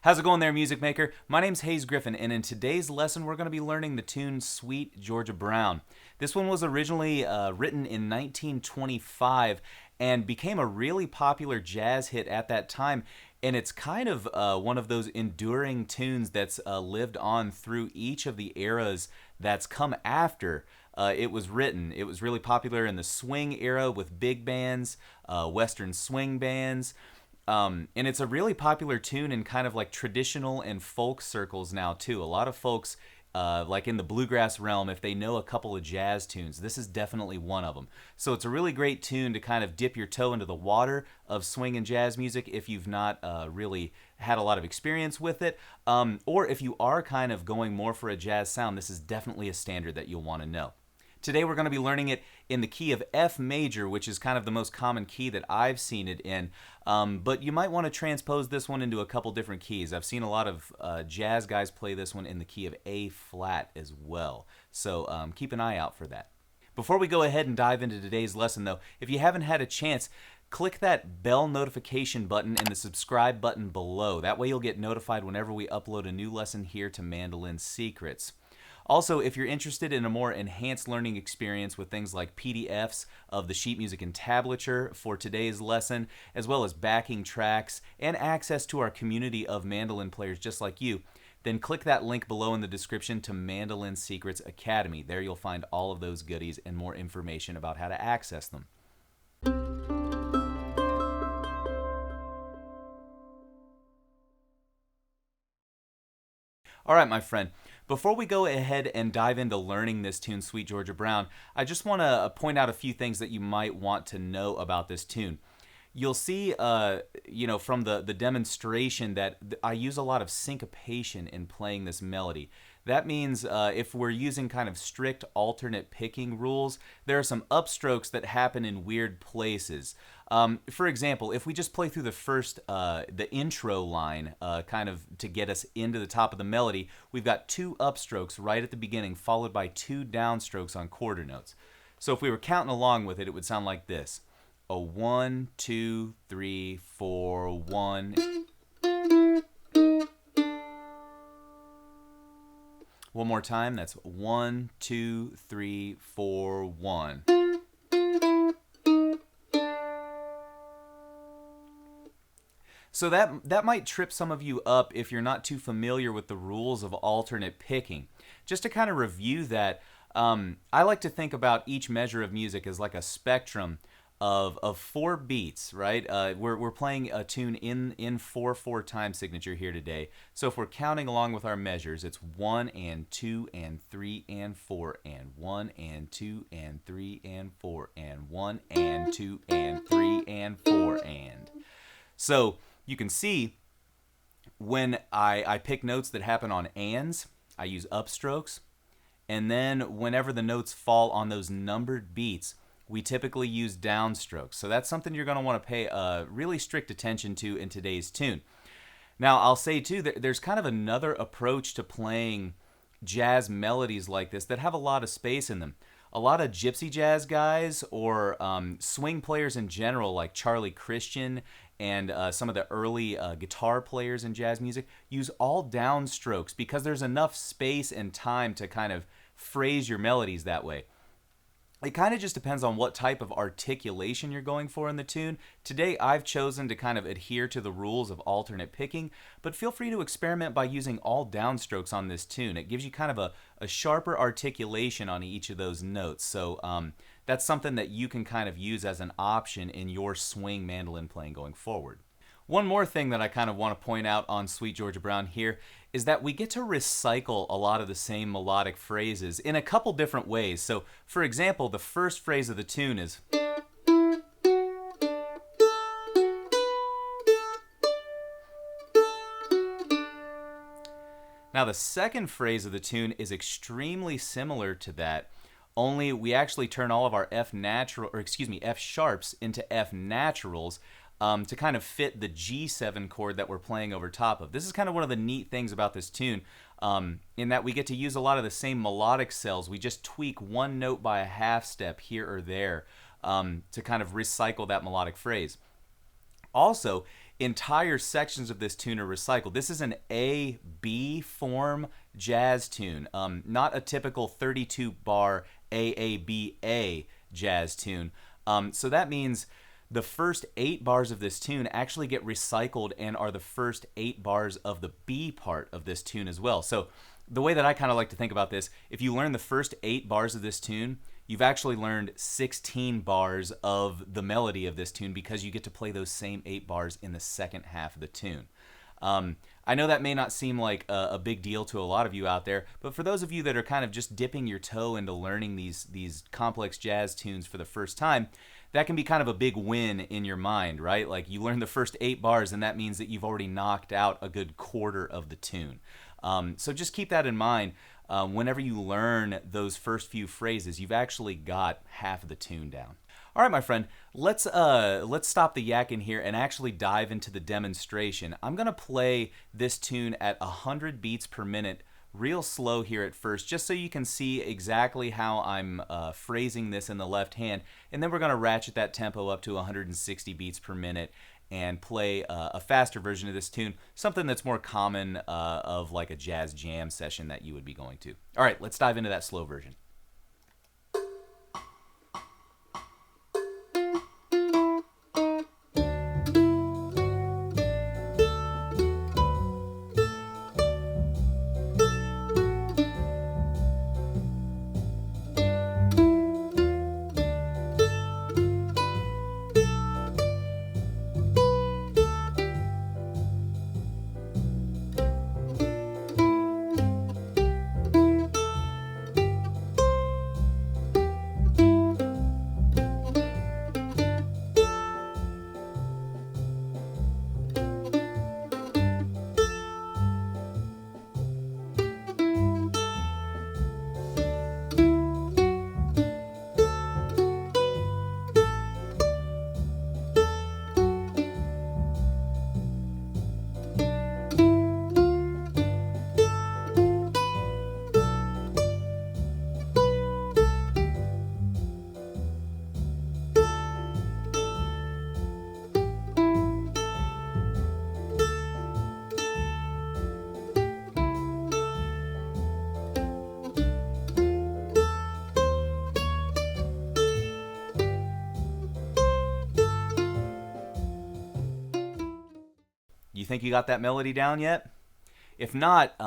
How's it going there, music maker? My name's Griffin, and in today's lesson, we're going to be learning the tune Sweet Georgia Brown. This one was originally written in 1925 and became a really popular jazz hit at that time. And it's kind of one of those enduring tunes that's lived on through each of the eras that's come after it was written. It was really popular in the swing era with big bands, Western swing bands. And it's a really popular tune in kind of like traditional and folk circles now too. A lot of folks, like in the bluegrass realm, if they know a couple of jazz tunes, this is definitely one of them. So it's a really great tune to kind of dip your toe into the water of swing and jazz music if you've not really had a lot of experience with it. Or if you are kind of going more for a jazz sound, this is definitely a standard that you'll want to know. Today we're going to be learning it in the key of F major, which is kind of the most common key that I've seen it in. But you might want to transpose this one into a couple different keys. I've seen a lot of jazz guys play this one in the key of A flat as well. So keep an eye out for that. Before we go ahead and dive into today's lesson though, if you haven't had a chance, click that bell notification button and the subscribe button below. That way you'll get notified whenever we upload a new lesson here to Mandolin Secrets. Also, if you're interested in a more enhanced learning experience with things like PDFs of the sheet music and tablature for today's lesson, as well as backing tracks and access to our community of mandolin players just like you, then click that link below in the description to Mandolin Secrets Academy. There you'll find all of those goodies and more information about how to access them. All right, my friend. Before we go ahead and dive into learning this tune, Sweet Georgia Brown, I just want to point out a few things that you might want to know about this tune. You'll see, from the demonstration that I use a lot of syncopation in playing this melody. That means if we're using kind of strict alternate picking rules, there are some upstrokes that happen in weird places. For example, if we just play through the first, the intro line, kind of to get us into the top of the melody, we've got two upstrokes right at the beginning, followed by two downstrokes on quarter notes. So if we were counting along with it, it would sound like this. A 1, 2, 3, 4, 1. One more time, that's 1, 2, 3, 4, 1. So that might trip some of you up if you're not too familiar with the rules of alternate picking. Just to kind of review that, I like to think about each measure of music as like a spectrum of 4 beats, right? We're playing a tune in 4/4 time signature here today. So if we're counting along with our measures, it's 1 and 2 and 3 and 4 and 1 and 2 and 3 and 4 and 1 and 2 and 3 and 4 and. So you can see when I pick notes that happen on ands, I use upstrokes. And then whenever the notes fall on those numbered beats, we typically use downstrokes. So that's something you're going to want to pay really strict attention to in today's tune. Now, I'll say too that there's kind of another approach to playing jazz melodies like this that have a lot of space in them. A lot of gypsy jazz guys or swing players in general, like Charlie Christian and some of the early guitar players in jazz music, use all downstrokes because there's enough space and time to kind of phrase your melodies that way. It kind of just depends on what type of articulation you're going for in the tune. Today, I've chosen to kind of adhere to the rules of alternate picking, but feel free to experiment by using all downstrokes on this tune. It gives you kind of a sharper articulation on each of those notes. So that's something that you can kind of use as an option in your swing mandolin playing going forward. One more thing that I kind of want to point out on Sweet Georgia Brown here is that we get to recycle a lot of the same melodic phrases in a couple different ways. So, for example, the first phrase of the tune is now the second phrase of the tune is extremely similar to that, only we actually turn all of our F sharps into F naturals to kind of fit the G7 chord that we're playing over top of. This is kind of one of the neat things about this tune, in that we get to use a lot of the same melodic cells. We just tweak one note by a half step here or there to kind of recycle that melodic phrase. Also, entire sections of this tune are recycled. This is an A-B form jazz tune, not a typical 32-bar AABA jazz tune. So that means the first 8 bars of this tune actually get recycled and are the first 8 bars of the B part of this tune as well. So the way that I kind of like to think about this, if you learn the first 8 bars of this tune, you've actually learned 16 bars of the melody of this tune because you get to play those same 8 bars in the second half of the tune. I know that may not seem like a big deal to a lot of you out there, but for those of you that are kind of just dipping your toe into learning these complex jazz tunes for the first time, that can be kind of a big win in your mind, right? Like you learn the first 8 bars and that means that you've already knocked out a good quarter of the tune. So just keep that in mind. Whenever you learn those first few phrases, you've actually got half of the tune down. All right, my friend, let's stop the yakking here and actually dive into the demonstration. I'm gonna play this tune at 100 beats per minute, real slow here at first, just so you can see exactly how I'm phrasing this in the left hand, and then we're gonna ratchet that tempo up to 160 beats per minute and play a faster version of this tune, something that's more common of like a jazz jam session that you would be going to. All right, let's dive into that slow version. You think you got that melody down yet? If not,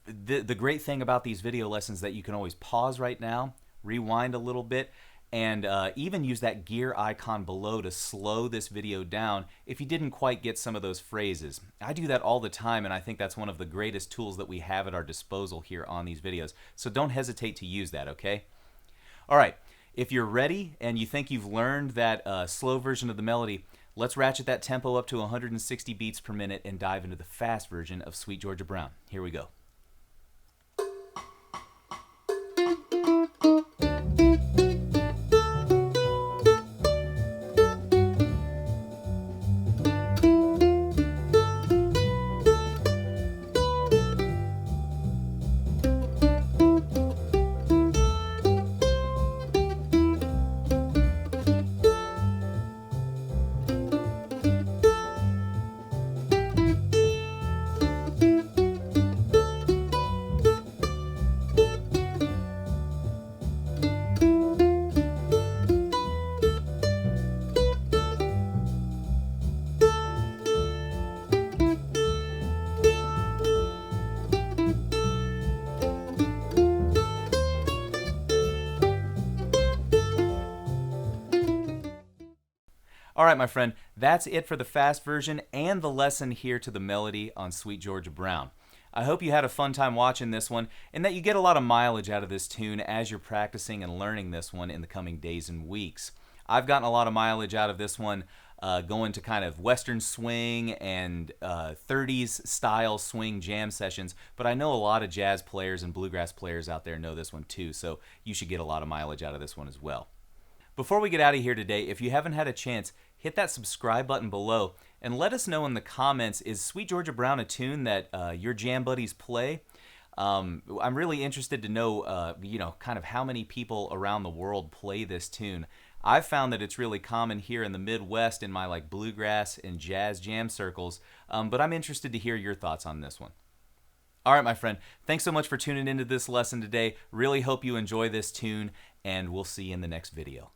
the great thing about these video lessons is that you can always pause right now, rewind a little bit, and even use that gear icon below to slow this video down if you didn't quite get some of those phrases. I do that all the time, and I think that's one of the greatest tools that we have at our disposal here on these videos. So don't hesitate to use that, okay? All right, if you're ready and you think you've learned that slow version of the melody, let's ratchet that tempo up to 160 beats per minute and dive into the fast version of Sweet Georgia Brown. Here we go. All right, my friend, that's it for the fast version and the lesson here to the melody on Sweet Georgia Brown. I hope you had a fun time watching this one and that you get a lot of mileage out of this tune as you're practicing and learning this one in the coming days and weeks. I've gotten a lot of mileage out of this one going to kind of Western swing and 30s style swing jam sessions, but I know a lot of jazz players and bluegrass players out there know this one too, so you should get a lot of mileage out of this one as well. Before we get out of here today, if you haven't had a chance, hit that subscribe button below and let us know in the comments, is Sweet Georgia Brown a tune that your jam buddies play? I'm really interested to know, kind of how many people around the world play this tune. I've found that it's really common here in the Midwest in my like bluegrass and jazz jam circles, but I'm interested to hear your thoughts on this one. All right, my friend, thanks so much for tuning into this lesson today. Really hope you enjoy this tune, and we'll see you in the next video.